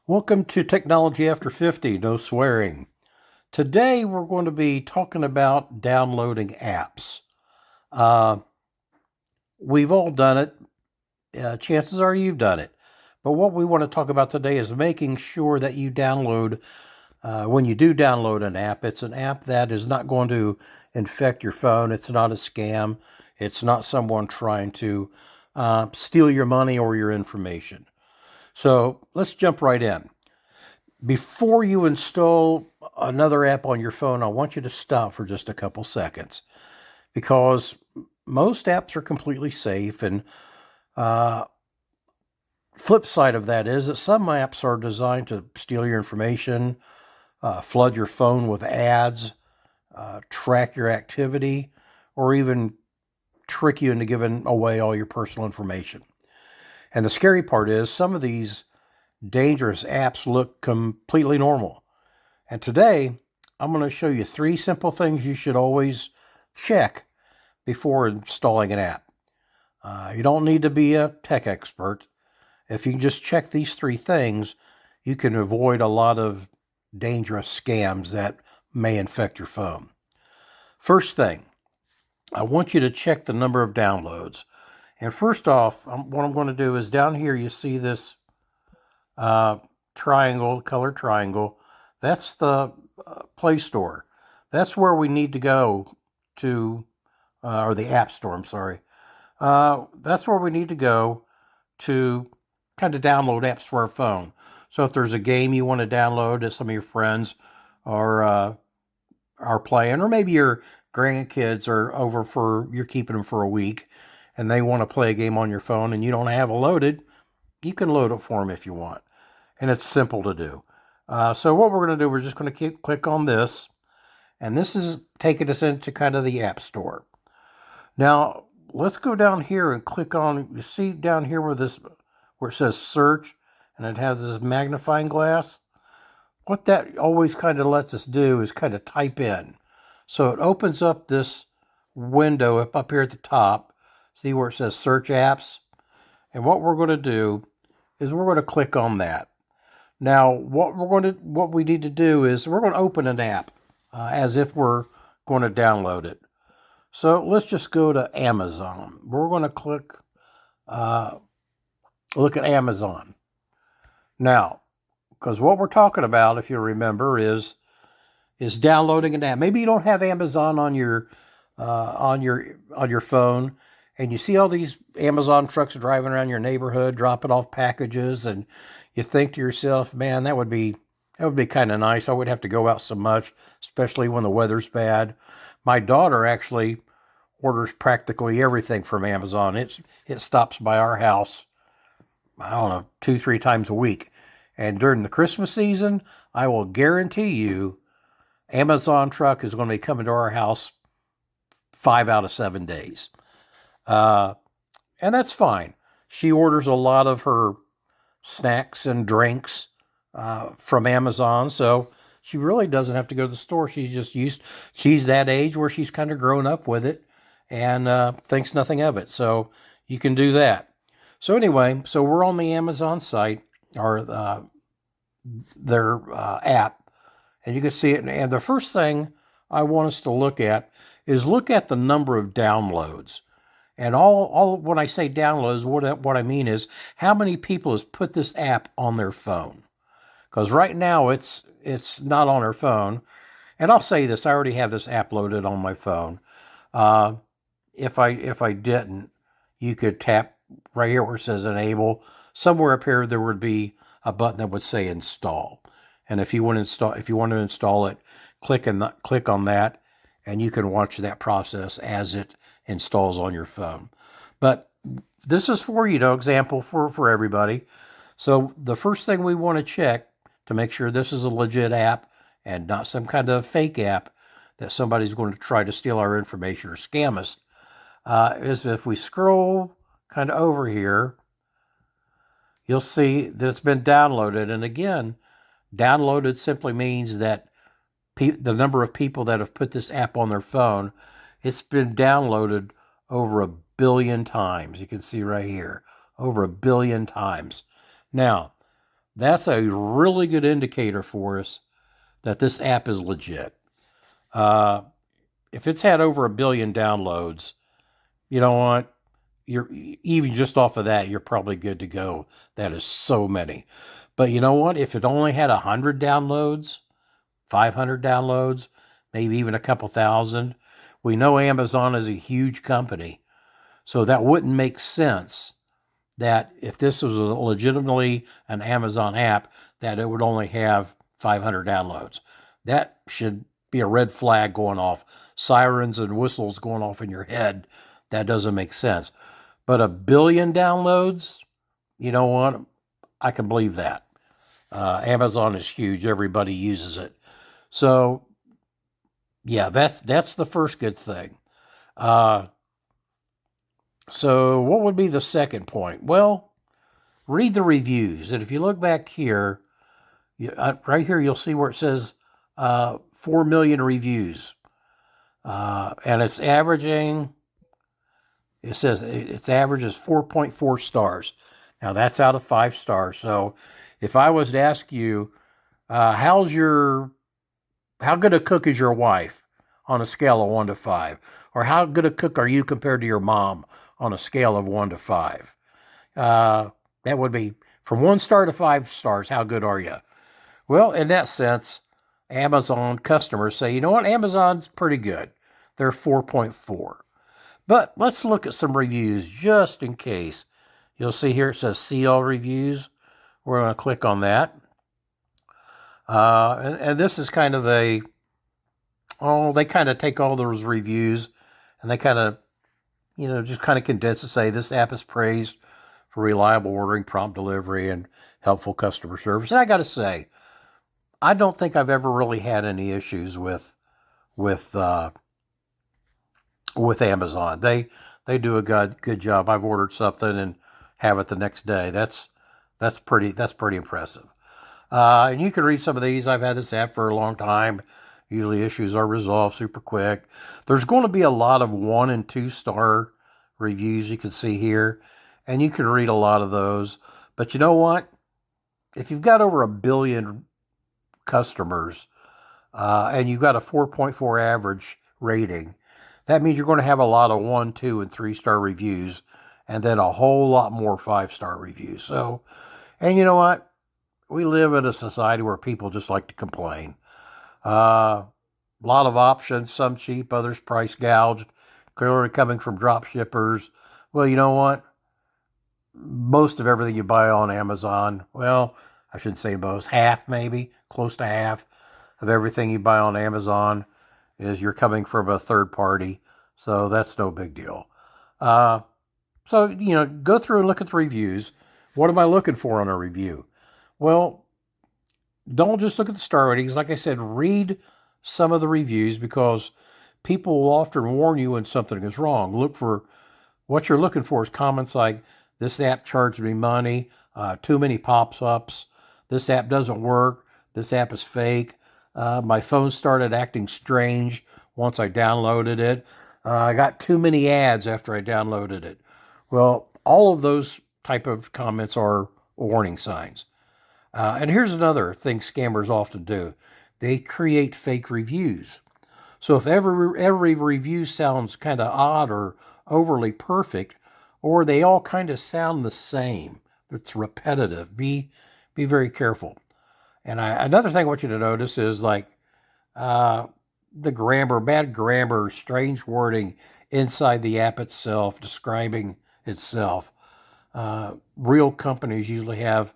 Welcome to Technology After 50, no swearing. Today we're going to be talking about downloading apps. Uh, we've all done it. Chances are you've done it. But what we want to talk about today is making sure that you download, when you do download an app, it's an app that is not going to infect your phone. It's not a scam. It's not someone trying to steal your money or your information. So let's jump right in. Before you install another app on your phone, I want you to stop for just a couple seconds because most apps are completely safe. And uh, flip side of that is that some apps are designed to steal your information, flood your phone with ads, track your activity, or even trick you into giving away all your personal information. And the scary part is some of these dangerous apps look completely normal. And today, I'm going to show you 3 simple things you should always check before installing an app. You don't need to be a tech expert. If you can just check these 3 things, you can avoid a lot of dangerous scams that may infect your phone. First thing, I want you to check the number of downloads. And first off, what I'm going to do is down here, you see this color triangle. That's the Play Store. That's where we need to go to, or the App Store, I'm sorry. That's where we need to go to kind of download apps for our phone. So if there's a game you want to download that some of your friends are playing, or maybe your grandkids are over you're keeping them for a week, and they want to play a game on your phone and you don't have it loaded, you can load it for them if you want. And it's simple to do. So what we're going to do, we're just going to click on this, and this is taking us into kind of the App Store. Now, let's go down here and click on, you see down here where it says search, and it has this magnifying glass. What that always kind of lets us do is kind of type in. So it opens up this window up here at the top. See where it says search apps? And what we're going to do is we're going to click on that. Now, what we need to do is we're going to open an app as if we're going to download it. So let's just go to Amazon. We're going to look at Amazon. Now, because what we're talking about, if you remember, is downloading an app. Maybe you don't have Amazon on your phone, and you see all these Amazon trucks driving around your neighborhood, dropping off packages, and you think to yourself, man, that would be kind of nice. I would have to go out so much, especially when the weather's bad. My daughter actually orders practically everything from Amazon. It stops by our house, I don't know, 2-3 times a week. And during the Christmas season, I will guarantee you Amazon truck is going to be coming to our house 5 out of 7 days. And that's fine. She orders a lot of her snacks and drinks from Amazon, so she really doesn't have to go to the store. She's that age where she's kind of grown up with it and thinks nothing of it. So you can do that. So anyway, so we're on the Amazon site, or their app, and you can see it. And the first thing I want us to look at is the number of downloads. And all when I say downloads, what I mean is how many people has put this app on their phone. Because right now it's not on their phone. And I'll say this: I already have this app loaded on my phone. Uh, if I didn't, you could tap right here where it says enable. Somewhere up here there would be a button that would say install. And if you want to install it, click on that, and you can watch that process as it installs on your phone. But this is for, example for everybody. So the first thing we want to check to make sure this is a legit app and not some kind of fake app that somebody's going to try to steal our information or scam us, is if we scroll kind of over here, you'll see that it's been downloaded. And again, downloaded simply means that the number of people that have put this app on their phone, it's been downloaded over 1 billion times. You can see right here, over 1 billion times. Now, that's a really good indicator for us that this app is legit. Uh, if it's had over 1 billion downloads, you know what? You're even just off of that, you're probably good to go. That is so many. But you know what? If it only had 100 downloads, 500 downloads, maybe even a couple thousand, we know Amazon is a huge company. So that wouldn't make sense that if this was legitimately an Amazon app, that it would only have 500 downloads. That should be a red flag going off, sirens and whistles going off in your head. That doesn't make sense. But 1 billion downloads, you know what? I can believe that. Amazon is huge. Everybody uses it. So, yeah, that's the first good thing. So what would be the second point? Well, read the reviews. And if you look back here, right here, you'll see where it says 4 million reviews. And it's averaging, it says its average is 4.4 stars. Now that's out of 5 stars. So if I was to ask you, how good a cook is your wife on a scale of 1 to 5? Or how good a cook are you compared to your mom on a scale of 1 to 5? That would be from 1 star to 5 stars. How good are you? Well, in that sense, Amazon customers say, you know what, Amazon's pretty good. They're 4.4. But let's look at some reviews just in case. You'll see here it says see all reviews. We're going to click on that. And this is kind of they kind of take all those reviews and they kind of, just kind of condense and say this app is praised for reliable ordering, prompt delivery, and helpful customer service. And I got to say, I don't think I've ever really had any issues with Amazon. They do a good job. I've ordered something and have it the next day. That's pretty impressive. And you can read some of these. I've had this app for a long time. Usually issues are resolved super quick. There's going to be a lot of 1 and 2 star reviews you can see here, and you can read a lot of those. But you know what? If you've got over 1 billion customers and you've got a 4.4 average rating, that means you're going to have a lot of 1, 2, and 3 star reviews, and then a whole lot more 5-star reviews. So, and you know what? We live in a society where people just like to complain. A lot of options, some cheap, others price gouged, clearly coming from drop shippers. Well, you know what? Most of everything you buy on Amazon, well, I shouldn't say most, half maybe, close to half of everything you buy on Amazon is you're coming from a third party. So that's no big deal. So, go through and look at the reviews. What am I looking for on a review? Well, don't just look at the star ratings. Like I said, read some of the reviews because people will often warn you when something is wrong. Look for what you're looking for is comments like, this app charged me money, too many pop-ups, this app doesn't work, this app is fake, my phone started acting strange once I downloaded it, I got too many ads after I downloaded it. Well, all of those type of comments are warning signs. And here's another thing scammers often do. They create fake reviews. So if every review sounds kind of odd or overly perfect, or they all kind of sound the same, it's repetitive, be very careful. And another thing I want you to notice is like the grammar, bad grammar, strange wording inside the app itself, describing itself. Real companies usually have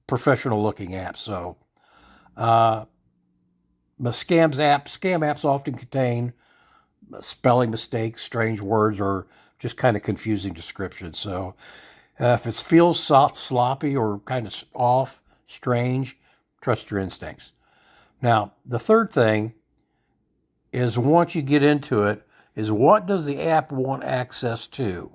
professional looking apps. So, scam apps often contain spelling mistakes, strange words, or just kind of confusing descriptions. So, if it feels soft, sloppy, or kind of off, strange, trust your instincts. Now, the third thing is once you get into it, is what does the app want access to?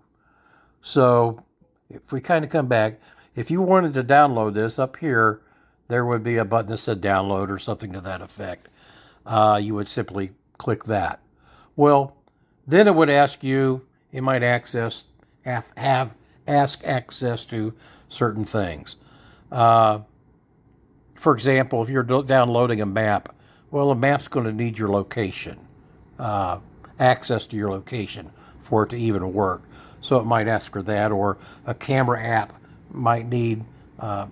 So, if we kind of come back, if you wanted to download this, up here, there would be a button that said download or something to that effect. You would simply click that. Well, then it would ask you, it might ask access to certain things. For example, if you're downloading a map, well, a map's going to need your location, uh, access to your location for it to even work. So it might ask for that, or a camera app might need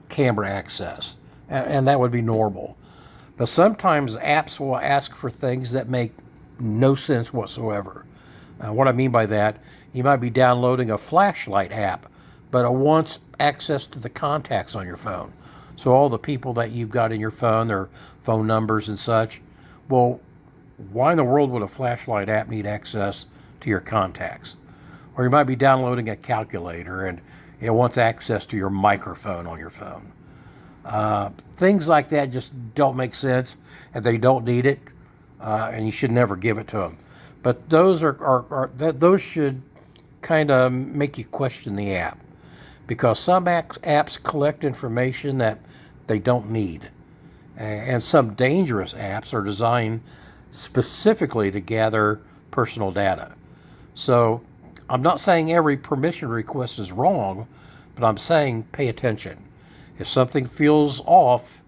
camera access, and that would be normal. But sometimes apps will ask for things that make no sense whatsoever. What I mean by that, you might be downloading a flashlight app, but it wants access to the contacts on your phone. So all the people that you've got in your phone, their phone numbers and such. Well, why in the world would a flashlight app need access to your contacts? Or you might be downloading a calculator and it wants access to your microphone on your phone. Things like that just don't make sense, and they don't need it, and you should never give it to them. But those those should kind of make you question the app, because some apps collect information that they don't need, and some dangerous apps are designed specifically to gather personal data. So I'm not saying every permission request is wrong, but I'm saying pay attention. If something feels off,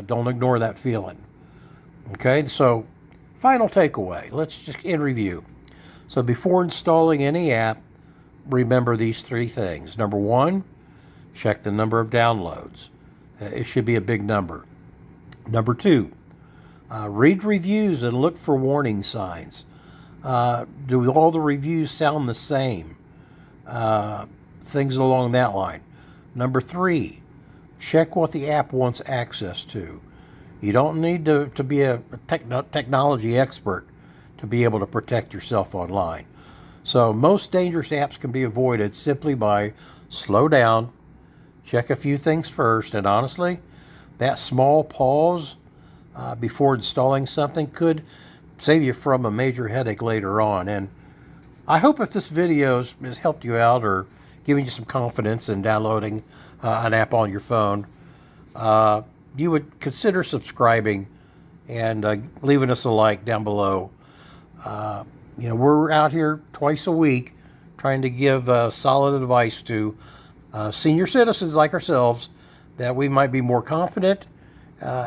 don't ignore that feeling. Okay, so final takeaway. Let's just in review. So before installing any app, remember these three things. Number one, check the number of downloads. It should be a big number. Number two, read reviews and look for warning signs. Do all the reviews sound the same? Things along that line. Number three, check what the app wants access to. You don't need to be a technology expert to be able to protect yourself online. So most dangerous apps can be avoided simply by slow down, check a few things first, and honestly, that small pause before installing something could save you from a major headache later on. And I hope if this video has helped you out or given you some confidence in downloading an app on your phone, you would consider subscribing and leaving us a like down below. We're out here twice a week trying to give solid advice to senior citizens like ourselves that we might be more confident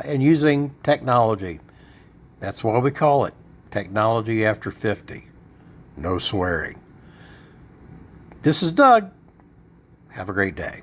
in using technology. That's why we call it Technology After 50. No swearing. This is Doug. Have a great day.